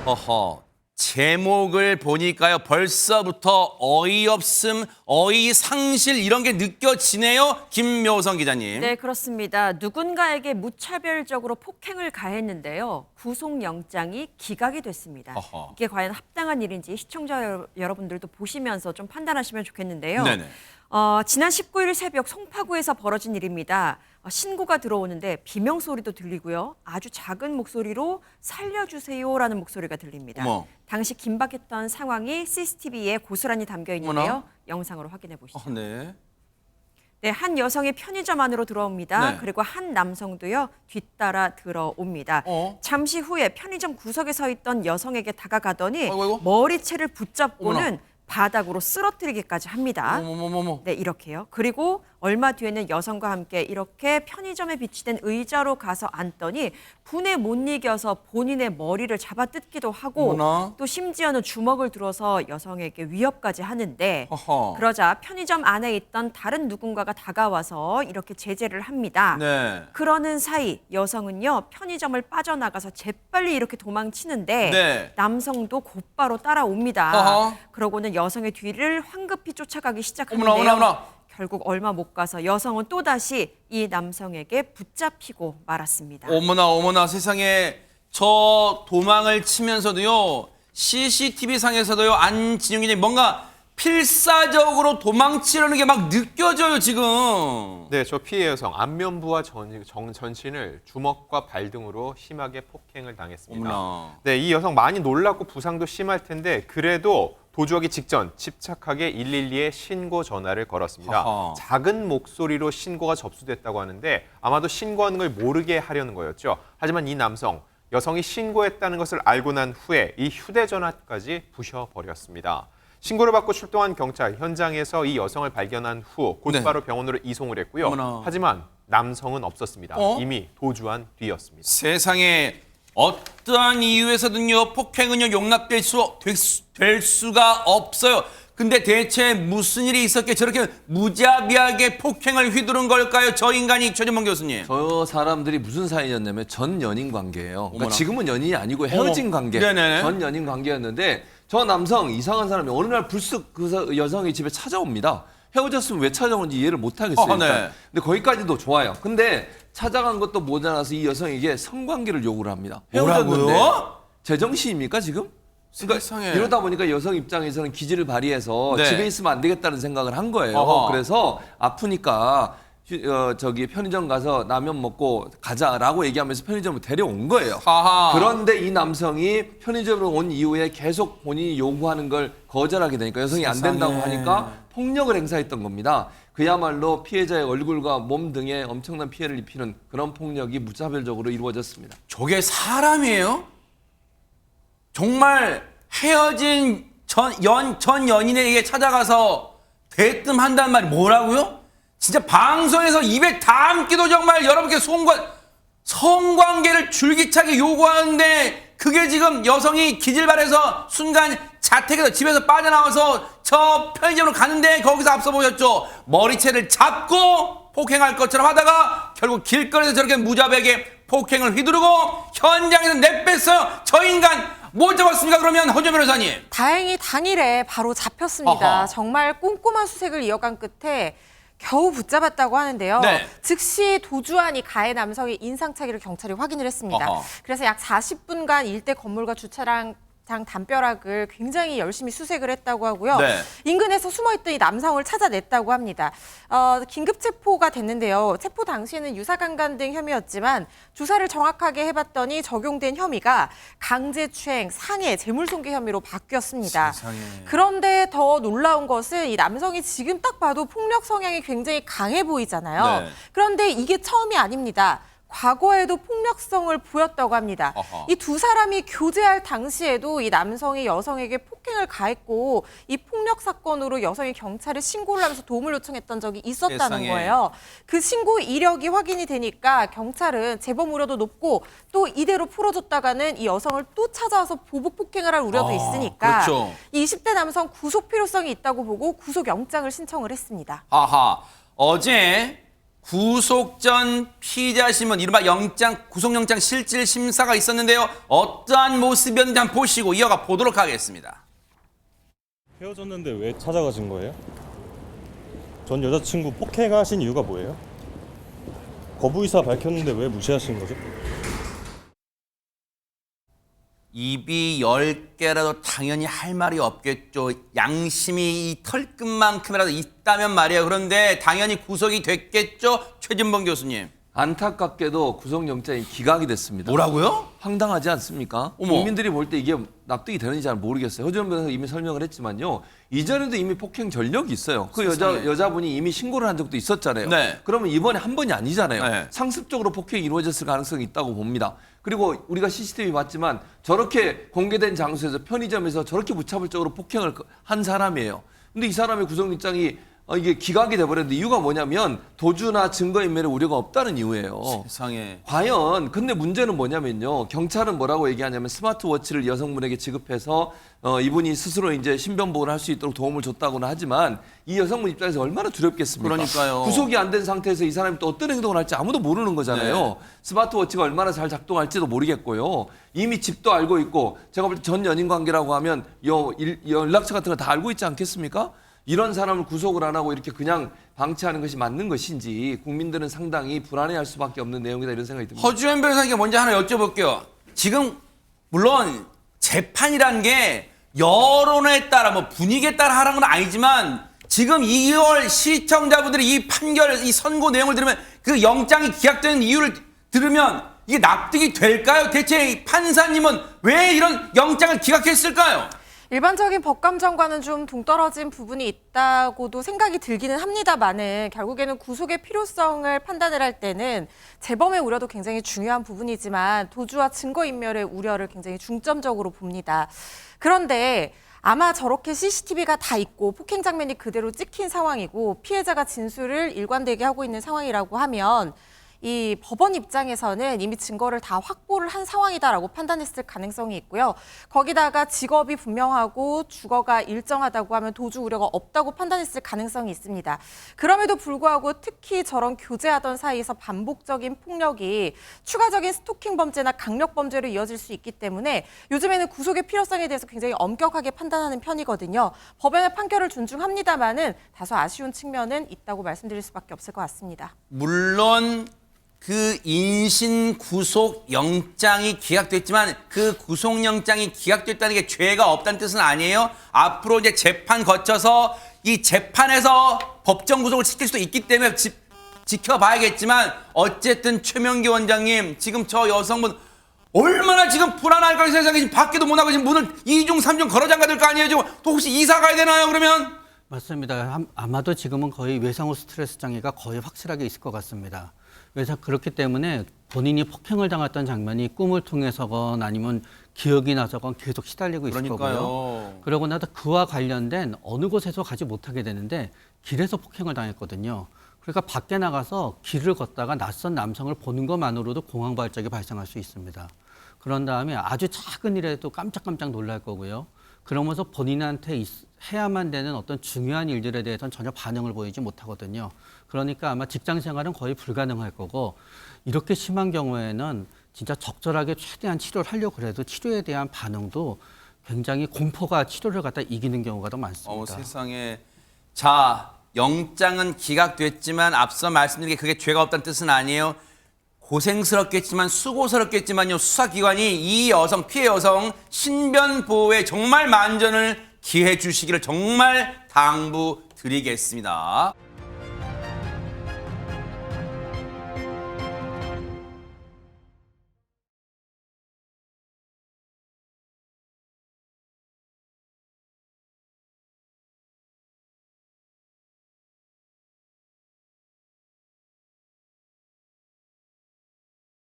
허허. 제목을 보니까요. 벌써부터 어이없음, 어이상실 이런 게 느껴지네요. 김묘성 기자님. 네, 그렇습니다. 누군가에게 무차별적으로 폭행을 가했는데요. 구속영장이 기각이 됐습니다. 어허. 이게 과연 합당한 일인지 시청자 여러분들도 보시면서 좀 판단하시면 좋겠는데요. 네네. 지난 19일 새벽 송파구에서 벌어진 일입니다. 신고가 들어오는데 비명소리도 들리고요. 아주 작은 목소리로 살려주세요라는 목소리가 들립니다. 어머. 당시 긴박했던 상황이 CCTV에 고스란히 담겨 있는데요. 어머나. 영상으로 확인해 보시죠. 네. 네, 한 여성이 편의점 안으로 들어옵니다. 네. 그리고 한 남성도요, 뒤따라 들어옵니다. 잠시 후에 편의점 구석에 서 있던 여성에게 다가가더니 아이고. 머리채를 붙잡고는 어머나. 바닥으로 쓰러뜨리기까지 합니다. 어머머머머. 네, 이렇게요. 그리고 얼마 뒤에는 여성과 함께 이렇게 편의점에 비치된 의자로 가서 앉더니 분에 못 이겨서 본인의 머리를 잡아 뜯기도 하고 어머나. 또 심지어는 주먹을 들어서 여성에게 위협까지 하는데 허허. 그러자 편의점 안에 있던 다른 누군가가 다가와서 이렇게 제재를 합니다. 네. 그러는 사이 여성은요 편의점을 빠져나가서 재빨리 이렇게 도망치는데 네. 남성도 곧바로 따라옵니다. 어허. 그러고는 여성의 뒤를 황급히 쫓아가기 시작하는데요. 어머나. 결국 얼마 못 가서 여성은 또다시 이 남성에게 붙잡히고 말았습니다. 어머나 세상에 저 도망을 치면서도요. CCTV 상에서도요. 안진용 기자님 뭔가 필사적으로 도망치려는 게 막 느껴져요 지금. 네, 저 피해 여성 안면부와 전신을 주먹과 발 등으로 심하게 폭행을 당했습니다. 어머나. 네, 이 여성 많이 놀랐고 부상도 심할 텐데 그래도 도주하기 직전 침착하게 112에 신고 전화를 걸었습니다. 허허. 작은 목소리로 신고가 접수됐다고 하는데 아마도 신고하는 걸 모르게 하려는 거였죠. 하지만 이 남성, 여성이 신고했다는 것을 알고 난 후에 이 휴대전화까지 부셔버렸습니다. 신고를 받고 출동한 경찰, 현장에서 이 여성을 발견한 후 곧바로 병원으로 이송을 했고요. 어머나. 하지만 남성은 없었습니다. 이미 도주한 뒤였습니다. 세상에 어떠한 이유에서든요 폭행은요 용납될 될 수가 없어요. 근데 대체 무슨 일이 있었기에 저렇게 무자비하게 폭행을 휘두른 걸까요? 저 인간이 최진봉 교수님. 저 사람들이 무슨 사이였냐면 전 연인 관계예요. 그러니까 어머나. 지금은 연인이 아니고 헤어진 관계. 네네. 전 연인 관계였는데 저 남성 이상한 사람이 어느 날 불쑥 그 여성이 집에 찾아옵니다. 헤어졌으면 왜 찾아오는지 이해를 못 하겠어요. 네. 일단. 근데 거기까지도 좋아요. 근데 찾아간 것도 모자라서 이 여성에게 성관계를 요구를 합니다. 헤어졌는데 뭐라고요? 제정신입니까 지금? 그러니까 세상에. 이러다 보니까 여성 입장에서는 기지를 발휘해서 네. 집에 있으면 안 되겠다는 생각을 한 거예요. 어허. 그래서 아프니까 저기 편의점 가서 라면 먹고 가자라고 얘기하면서 편의점을 데려온 거예요. 하하. 그런데 이 남성이 편의점으로 온 이후에 계속 본인이 요구하는 걸 거절하게 되니까 여성이 안 된다고 세상에. 하니까 폭력을 행사했던 겁니다. 그야말로 피해자의 얼굴과 몸 등에 엄청난 피해를 입히는 그런 폭력이 무차별적으로 이루어졌습니다. 저게 사람이에요? 정말 헤어진 전 연인에게 찾아가서 대뜸한다는 말이 뭐라고요? 진짜 방송에서 입에 담기도 정말 여러분께 성관계를 줄기차게 요구하는데 그게 지금 여성이 기질발해서 순간 자택에서 집에서 빠져나와서 저 편의점으로 가는데 거기서 앞서 보셨죠? 머리채를 잡고 폭행할 것처럼 하다가 결국 길거리에서 저렇게 무자비하게 폭행을 휘두르고 현장에서 내뺐어요. 저 인간 못 잡았습니까? 그러면 허준 변호사님. 다행히 당일에 바로 잡혔습니다. 어허. 정말 꼼꼼한 수색을 이어간 끝에 겨우 붙잡았다고 하는데요. 네. 즉시 도주한 이 가해 남성의 인상착의를 경찰이 확인을 했습니다. 어허. 그래서 약 40분간 일대 건물과 주차장 담벼락을 굉장히 열심히 수색을 했다고 하고요. 네. 인근에서 숨어있던 이 남성을 찾아냈다고 합니다. 긴급 체포가 됐는데요. 체포 당시에는 유사강간 등 혐의였지만 조사를 정확하게 해봤더니 적용된 혐의가 강제추행, 상해, 재물손괴 혐의로 바뀌었습니다. 세상에. 그런데 더 놀라운 것은 이 남성이 지금 딱 봐도 폭력 성향이 굉장히 강해 보이잖아요. 네. 그런데 이게 처음이 아닙니다. 과거에도 폭력성을 보였다고 합니다. 어허. 이 두 사람이 교제할 당시에도 이 남성이 여성에게 폭행을 가했고 이 폭력 사건으로 여성이 경찰에 신고를 하면서 도움을 요청했던 적이 있었다는 세상에. 거예요. 그 신고 이력이 확인이 되니까 경찰은 재범 우려도 높고 또 이대로 풀어줬다가는 이 여성을 또 찾아와서 보복 폭행을 할 우려도 있으니까 그렇죠. 이 20대 남성 구속 필요성이 있다고 보고 구속 영장을 신청을 했습니다. 하하. 어제 구속 전 피의자 신문, 이른바 구속영장 실질 심사가 있었는데요. 어떠한 모습이었는지 한번 보시고 이어가 보도록 하겠습니다. 헤어졌는데 왜 찾아가신 거예요? 전 여자친구 폭행하신 이유가 뭐예요? 거부 의사 밝혔는데 왜 무시하신 거죠? 입이 10개라도 당연히 할 말이 없겠죠. 양심이 이 털끝만큼이라도 있다면 말이에요. 그런데 당연히 구속이 됐겠죠. 최진봉 교수님. 안타깝게도 구속영장이 기각이 됐습니다. 뭐라고요? 황당하지 않습니까? 어머. 국민들이 볼 때 이게 납득이 되는지 잘 모르겠어요. 허지원 변호사가 이미 설명을 했지만요. 이전에도 이미 폭행 전력이 있어요. 그 세상에. 여자분이 이미 신고를 한 적도 있었잖아요. 네. 그러면 이번에 한 번이 아니잖아요. 네. 상습적으로 폭행이 이루어졌을 가능성이 있다고 봅니다. 그리고 우리가 CCTV 봤지만 저렇게 공개된 장소에서 편의점에서 저렇게 무차별적으로 폭행을 한 사람이에요. 근데 이 사람의 구속영장이 이게 기각이 돼버렸는데 이유가 뭐냐면 도주나 증거인멸의 우려가 없다는 이유예요. 세상에. 과연 근데 문제는 뭐냐면요. 경찰은 뭐라고 얘기하냐면 스마트워치를 여성분에게 지급해서 이분이 스스로 이제 신변 보호를 할 수 있도록 도움을 줬다고는 하지만 이 여성분 입장에서 얼마나 두렵겠습니까? 그러니까요. 구속이 안 된 상태에서 이 사람이 또 어떤 행동을 할지 아무도 모르는 거잖아요. 네. 스마트워치가 얼마나 잘 작동할지도 모르겠고요. 이미 집도 알고 있고 제가 볼 때 전 연인 관계라고 하면 연락처 같은 거 다 알고 있지 않겠습니까? 이런 사람을 구속을 안 하고 이렇게 그냥 방치하는 것이 맞는 것인지 국민들은 상당히 불안해할 수밖에 없는 내용이다 이런 생각이 듭니다. 허주현 변호사님께 먼저 하나 여쭤볼게요. 지금 물론 재판이란 게 여론에 따라 뭐 분위기에 따라 하라는 건 아니지만 지금 2월 시청자분들이 이 판결, 이 선고 내용을 들으면 그 영장이 기각되는 이유를 들으면 이게 납득이 될까요? 대체 판사님은 왜 이런 영장을 기각했을까요? 일반적인 법감정과는 좀 동떨어진 부분이 있다고도 생각이 들기는 합니다만은 결국에는 구속의 필요성을 판단을 할 때는 재범의 우려도 굉장히 중요한 부분이지만 도주와 증거인멸의 우려를 굉장히 중점적으로 봅니다. 그런데 아마 저렇게 CCTV가 다 있고 폭행 장면이 그대로 찍힌 상황이고 피해자가 진술을 일관되게 하고 있는 상황이라고 하면 이 법원 입장에서는 이미 증거를 다 확보를 한 상황이다라고 판단했을 가능성이 있고요. 거기다가 직업이 분명하고 주거가 일정하다고 하면 도주 우려가 없다고 판단했을 가능성이 있습니다. 그럼에도 불구하고 특히 저런 교제하던 사이에서 반복적인 폭력이 추가적인 스토킹 범죄나 강력 범죄로 이어질 수 있기 때문에 요즘에는 구속의 필요성에 대해서 굉장히 엄격하게 판단하는 편이거든요. 법원의 판결을 존중합니다마는 다소 아쉬운 측면은 있다고 말씀드릴 수밖에 없을 것 같습니다. 물론 그 인신 구속 영장이 기각됐지만 그 구속 영장이 기각됐다는 게 죄가 없다는 뜻은 아니에요. 앞으로 이제 재판 거쳐서 이 재판에서 법정 구속을 시킬 수도 있기 때문에 지켜봐야겠지만 어쨌든 최명기 원장님 지금 저 여성분 얼마나 지금 불안할까요? 세상에 지금 밖에도 못 나가고 지금 문을 2중 3중 걸어 잠가 될 거 아니에요. 지금 또 혹시 이사 가야 되나요? 그러면 맞습니다. 아마도 지금은 거의 외상후 스트레스 장애가 거의 확실하게 있을 것 같습니다. 그래서 그렇기 때문에 본인이 폭행을 당했던 장면이 꿈을 통해서건 아니면 기억이 나서건 계속 시달리고 있을 거고요. 그러고 나서 그와 관련된 어느 곳에서 가지 못하게 되는데 길에서 폭행을 당했거든요. 그러니까 밖에 나가서 길을 걷다가 낯선 남성을 보는 것만으로도 공황 발작이 발생할 수 있습니다. 그런 다음에 아주 작은 일에도 깜짝깜짝 놀랄 거고요. 그러면서 본인한테 해야만 되는 어떤 중요한 일들에 대해서는 전혀 반응을 보이지 못하거든요. 그러니까 아마 직장 생활은 거의 불가능할 거고 이렇게 심한 경우에는 진짜 적절하게 최대한 치료를 하려고 그래도 치료에 대한 반응도 굉장히 공포가 치료를 갖다 이기는 경우가 더 많습니다. 세상에. 자, 영장은 기각됐지만 앞서 말씀드린 게 그게 죄가 없다는 뜻은 아니에요. 고생스럽겠지만 수고스럽겠지만요. 수사기관이 이 여성, 피해 여성 신변 보호에 정말 만전을 기해 주시기를 정말 당부드리겠습니다.